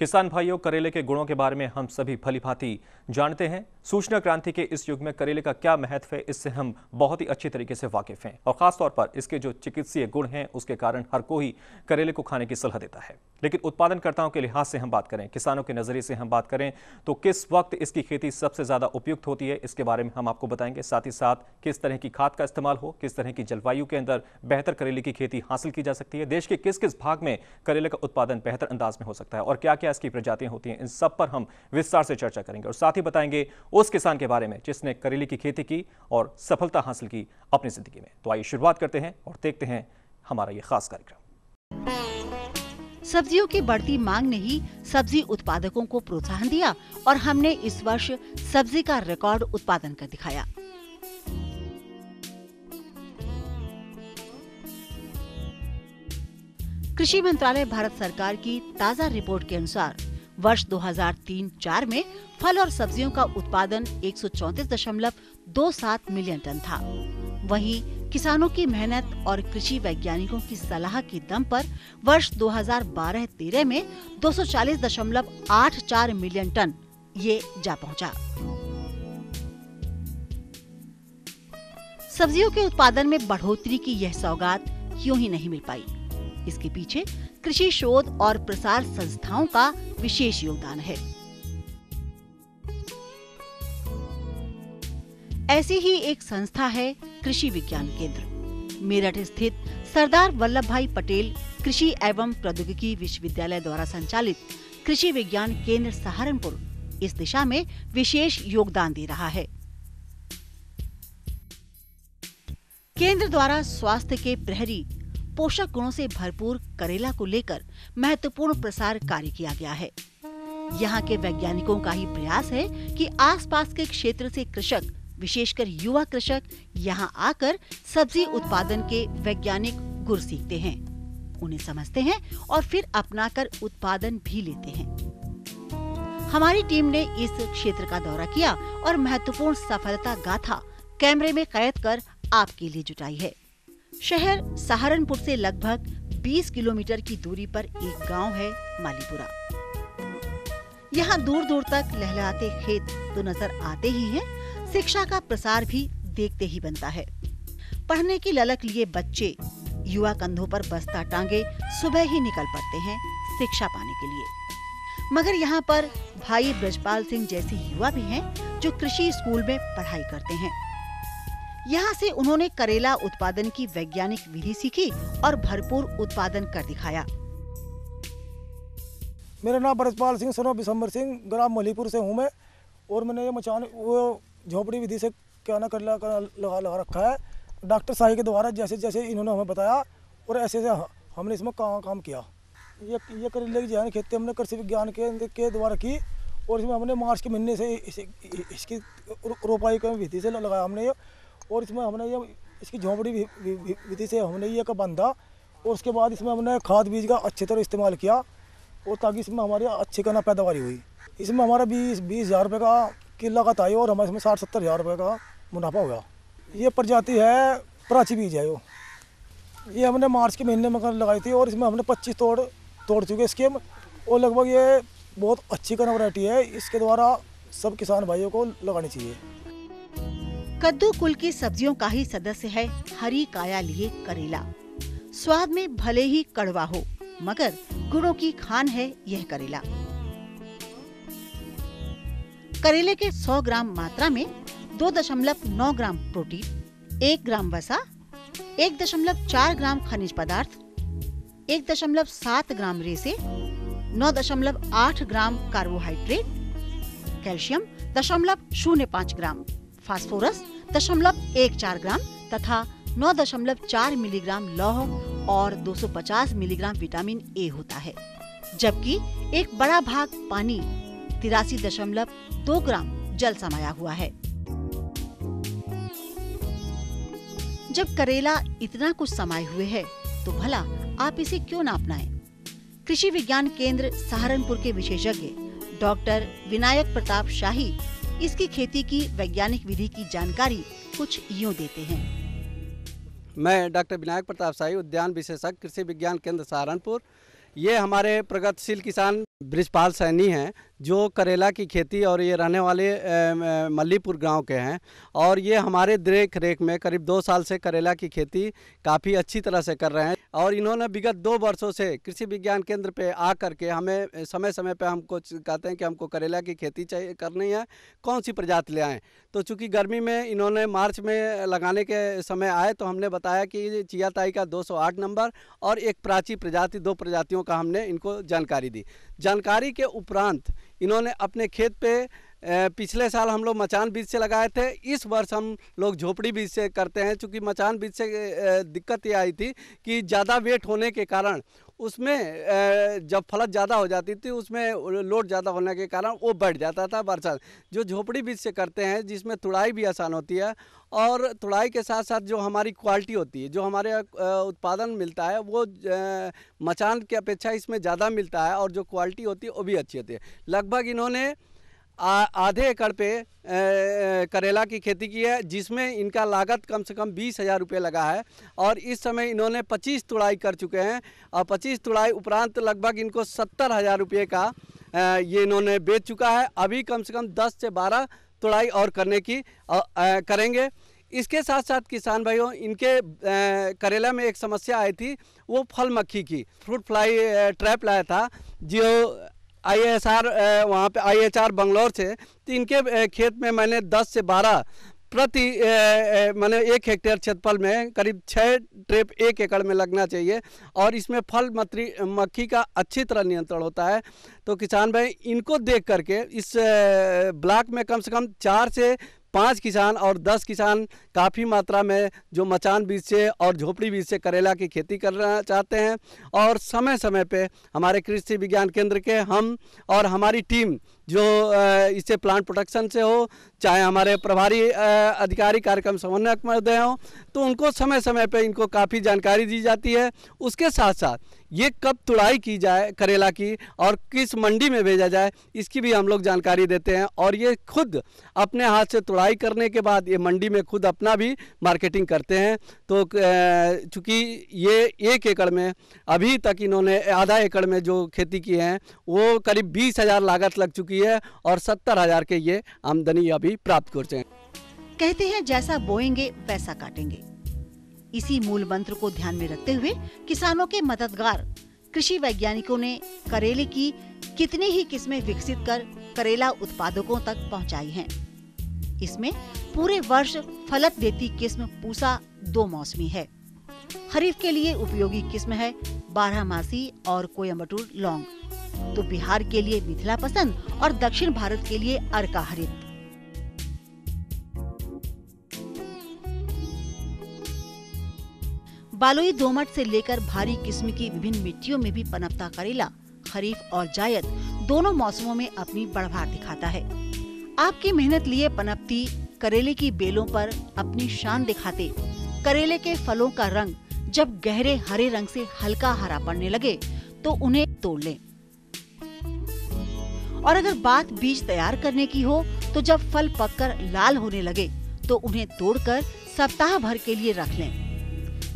किसान भाइयों, करेले के गुणों के बारे में हम सभी भलीभांति जानते हैं। सूचना क्रांति के इस युग में करेले का क्या महत्व है, इससे हम बहुत ही अच्छी तरीके से वाकिफ हैं और खासतौर पर इसके जो चिकित्सीय गुण हैं उसके कारण हर कोई करेले को खाने की सलाह देता है। लेकिन उत्पादनकर्ताओं के लिहाज से हम बात करें, किसानों के नजरिए से हम बात करें तो किस वक्त इसकी खेती सबसे ज्यादा उपयुक्त होती है, इसके बारे में हम आपको बताएंगे। साथ ही साथ किस तरह की खाद का इस्तेमाल हो, किस तरह की जलवायु के अंदर बेहतर करेले की खेती हासिल की जा सकती है, देश के किस किस भाग में करेले का उत्पादन बेहतर अंदाज में हो सकता है और क्या क्या इसकी प्रजातियां होती हैं, इन सब पर हम विस्तार से चर्चा करेंगे। और साथ ही बताएंगे उस किसान के बारे में जिसने करेले की खेती की और सफलता हासिल की अपनी जिंदगी में। तो आइए शुरुआत करते हैं और देखते हैं हमारा ये खास कार्यक्रम। सब्जियों की बढ़ती मांग ने ही सब्जी उत्पादकों को प्रोत्साहन दिया और हमने इस वर्ष सब्जी का रिकॉर्ड उत्पादन कर दिखाया। कृषि मंत्रालय भारत सरकार की ताज़ा रिपोर्ट के अनुसार वर्ष 2003-04 में फल और सब्जियों का उत्पादन 134.27 मिलियन टन था। वहीं किसानों की मेहनत और कृषि वैज्ञानिकों की सलाह के दम पर वर्ष 2012-13 में 240.84 मिलियन टन ये जा पहुंचा। सब्जियों के उत्पादन में बढ़ोतरी की यह सौगात यूं ही नहीं मिल पाई। इसके पीछे कृषि शोध और प्रसार संस्थाओं का विशेष योगदान है। ऐसी ही एक संस्था है कृषि विज्ञान केंद्र। मेरठ स्थित सरदार वल्लभ भाई पटेल कृषि एवं प्रौद्योगिकी विश्वविद्यालय द्वारा संचालित कृषि विज्ञान केंद्र सहारनपुर इस दिशा में विशेष योगदान दे रहा है। केंद्र द्वारा स्वास्थ्य के प्रहरी पोषक गुणों से भरपूर करेला को लेकर महत्वपूर्ण प्रसार कार्य किया गया है। यहाँ के वैज्ञानिकों का ही प्रयास है कि आसपास के क्षेत्र से कृषक, विशेषकर युवा कृषक, यहाँ आकर सब्जी उत्पादन के वैज्ञानिक गुर सीखते हैं, उन्हें समझते हैं और फिर अपनाकर उत्पादन भी लेते हैं। हमारी टीम ने इस क्षेत्र का दौरा किया और महत्वपूर्ण सफलता गाथा कैमरे में कैद कर आपके लिए जुटाई है। शहर सहारनपुर से लगभग 20 किलोमीटर की दूरी पर एक गांव है मालीपुरा। यहाँ दूर दूर तक लहलहाते खेत तो नजर आते ही हैं, शिक्षा का प्रसार भी देखते ही बनता है। पढ़ने की ललक लिए बच्चे युवा कंधों पर बस्ता टांगे सुबह ही निकल पड़ते हैं शिक्षा पाने के लिए। मगर यहाँ पर भाई ब्रजपाल सिंह जैसे युवा भी हैं जो कृषि स्कूल में पढ़ाई करते हैं। यहाँ से उन्होंने करेला उत्पादन की वैज्ञानिक विधि सीखी और भरपूर उत्पादन कर दिखाया। मेरा नाम ब्रजपाल सिंह सन ऑफ बिशंबर सिंह, ग्राम मलीपुर से हूँ मैं। और मैंने ये मचान वो झोपड़ी विधि से क्या ना करेला लगा रखा है डॉक्टर साही के द्वारा, जैसे जैसे इन्होंने हमें बताया और ऐसे ऐसे हमने इसमें काम किया। ये करेले की जो खेती हमने कृषि विज्ञान के द्वारा की और इसमें हमने मार्च के महीने से इसकी रोपाई की विधि से लगाया हमने ये। और इसमें हमने ये इसकी झोपड़ी विधि से हमने ये का बांधा और उसके बाद इसमें हमने खाद बीज का अच्छी तरह इस्तेमाल किया और ताकि इसमें हमारी अच्छी करना पैदावारी हुई। इसमें हमारा 20,000 रुपये का किला का था और हमारे इसमें 60-70 हज़ार रुपये का मुनाफा हुआ। ये प्रजाति है प्राची बीज है। ये हमने मार्च के महीने में लगाई थी और इसमें हमने 25 तोड़ चुके इसके और लगभग ये बहुत अच्छी करना वैरायटी है। इसके द्वारा सब किसान भाइयों को लगानी चाहिए। कद्दू कुल की सब्जियों का ही सदस्य है हरी काया लिए करेला। स्वाद में भले ही कड़वा हो मगर गुणों की खान है यह करेला। करेले के 100 ग्राम मात्रा में 2.9 ग्राम प्रोटीन, 1 ग्राम वसा, 1.4 ग्राम खनिज पदार्थ, 1.7 ग्राम रेसे, 9.8 ग्राम कार्बोहाइड्रेट, कैल्शियम 0.05 ग्राम, फास्फोरस 0.14 ग्राम तथा 9.4 मिलीग्राम लौह और 250 मिलीग्राम विटामिन ए होता है, जबकि एक बड़ा भाग पानी 83.2 ग्राम जल समाया हुआ है। जब करेला इतना कुछ समाये हुए है तो भला आप इसे क्यों ना अपनाएं? कृषि विज्ञान केंद्र सहारनपुर के विशेषज्ञ डॉक्टर विनायक प्रताप शाही इसकी खेती की वैज्ञानिक विधि की जानकारी कुछ यूं देते हैं। मैं डॉक्टर विनायक प्रताप शाही, उद्यान विशेषज्ञ, कृषि विज्ञान केंद्र सहारनपुर। ये हमारे प्रगतिशील किसान बृजपाल सैनी हैं, जो करेला की खेती और ये रहने वाले मल्लीपुर गांव के हैं। और ये हमारे देख रेख में करीब 2 साल से करेला की खेती काफ़ी अच्छी तरह से कर रहे हैं। और इन्होंने विगत 2 वर्षों से कृषि विज्ञान केंद्र पे आ करके हमें समय समय पे हमको कहते हैं कि हमको करेला की खेती चाहिए करनी है, कौन सी प्रजाति ले आएँ। तो चूँकि गर्मी में इन्होंने मार्च में लगाने के समय आए तो हमने बताया कि चियाताई का 208 नंबर और एक प्राची प्रजाति, 2 प्रजातियों का हमने इनको जानकारी दी। जानकारी के उपरांत इन्होंने अपने खेत पे पिछले साल हम लोग मचान बीज से लगाए थे, इस वर्ष हम लोग झोपड़ी बीज से करते हैं। चूँकि मचान बीज से दिक्कत ये आई थी कि ज़्यादा वेट होने के कारण उसमें जब फलत ज़्यादा हो जाती थी उसमें लोड ज़्यादा होने के कारण वो बढ़ जाता था बरसात। जो झोपड़ी बीज से करते हैं जिसमें तुड़ाई भी आसान होती है और तुड़ाई के साथ साथ जो हमारी क्वालिटी होती है, जो हमारे उत्पादन मिलता है वो मचान की अपेक्षा इसमें ज़्यादा मिलता है और जो क्वालिटी होती है वो भी अच्छी होती है। लगभग इन्होंने आधे एकड़ पे करेला की खेती की है, जिसमें इनका लागत कम से कम 20,000 रुपये लगा है। और इस समय इन्होंने 25 तुड़ाई कर चुके हैं और 25 तुड़ाई उपरांत लगभग इनको 70,000 रुपये का ये इन्होंने बेच चुका है। अभी कम से कम 10 से 12 तुड़ाई और करने की करेंगे। इसके साथ साथ किसान भाइयों, इनके करेला में एक समस्या आई थी, वो फल मक्खी की, फ्रूट फ्लाई ट्रैप लाया था जो ISR वहाँ पे IHR बंगलौर से। तो इनके खेत में मैंने 10 से 12 प्रति मैंने 1 हेक्टेयर क्षेत्रफल में करीब 6 ट्रैप 1 एकड़ में लगना चाहिए और इसमें फल मक्खी का अच्छी तरह नियंत्रण होता है। तो किसान भाई इनको देख करके इस ब्लॉक में कम से कम 4 से 5 किसान और 10 किसान काफ़ी मात्रा में जो मचान बीज से और झोपड़ी बीज से करेला की खेती करना चाहते हैं। और समय समय पे हमारे कृषि विज्ञान केंद्र के हम और हमारी टीम जो इससे प्लांट प्रोटेक्शन से हो, चाहे हमारे प्रभारी अधिकारी कार्यक्रम समन्वयक महोदय हों, तो उनको समय समय पे इनको काफ़ी जानकारी दी जाती है। उसके साथ साथ ये कब तुड़ाई की जाए करेला की और किस मंडी में भेजा जाए, इसकी भी हम लोग जानकारी देते हैं। और ये खुद अपने हाथ से तुड़ाई करने के बाद ये मंडी में खुद अपना भी मार्केटिंग करते हैं। तो चूँकि ये 1 एकड़ में अभी तक इन्होंने आधा एकड़ में जो खेती की है वो करीब 20,000 लागत लग चुकी है और 70,000 के ये आमदनी अभी प्राप्त कर चुके हैं। कहते हैं जैसा बोएंगे वैसा काटेंगे। इसी मूल मंत्र को ध्यान में रखते हुए किसानों के मददगार कृषि वैज्ञानिकों ने करेले की कितनी ही किस्में विकसित कर करेला उत्पादकों तक पहुंचाई हैं। इसमें पूरे वर्ष फलत देती किस्म पूसा 2 मौसमी है। खरीफ के लिए उपयोगी किस्म है 12मासी और कोयम्बटूर लौंग, तो बिहार के लिए मिथिला पसंद और दक्षिण भारत के लिए अर्का हरित। बालुई दोमट से लेकर भारी किस्म की विभिन्न मिट्टियों में भी पनपता करेला खरीफ और जायद दोनों मौसमों में अपनी बढ़वार दिखाता है। आपकी मेहनत लिए पनपती करेले की बेलों पर अपनी शान दिखाते करेले के फलों का रंग जब गहरे हरे रंग से हल्का हरा पड़ने लगे तो उन्हें तोड़ लें। और अगर बात बीज तैयार करने की हो तो जब फल पककर लाल होने लगे तो उन्हें तोड़कर सप्ताह भर के लिए रख लें।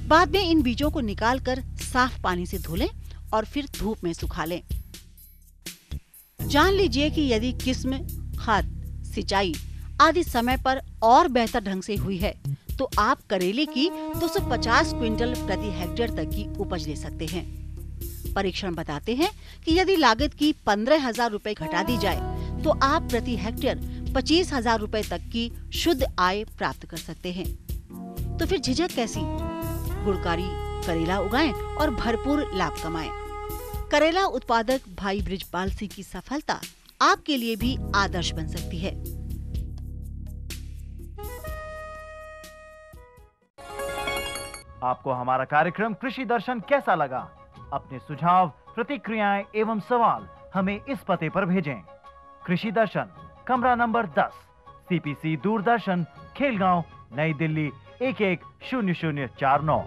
बाद में इन बीजों को निकालकर साफ पानी से धो लें और फिर धूप में सुखा लें। जान लीजिए कि यदि किस्म, खाद, सिंचाई आदि समय पर और बेहतर ढंग से हुई है तो आप करेले की 250 क्विंटल प्रति हेक्टेयर तक की उपज ले सकते हैं। परीक्षण बताते हैं कि यदि लागत की 15,000 रुपए घटा दी जाए तो आप प्रति हेक्टेयर 25,000 रुपए तक की शुद्ध आय प्राप्त कर सकते हैं। तो फिर झिझक कैसी? गुणकारी करेला उगाएं और भरपूर लाभ कमाएं। करेला उत्पादक भाई बृजपाल सिंह की सफलता आपके लिए भी आदर्श बन सकती है। आपको हमारा कार्यक्रम कृषि दर्शन कैसा लगा? अपने सुझाव, प्रतिक्रियाएं एवं सवाल हमें इस पते पर भेजें। कृषि दर्शन, कमरा नंबर 10, CPC दूरदर्शन, खेलगांव, नई दिल्ली 110049।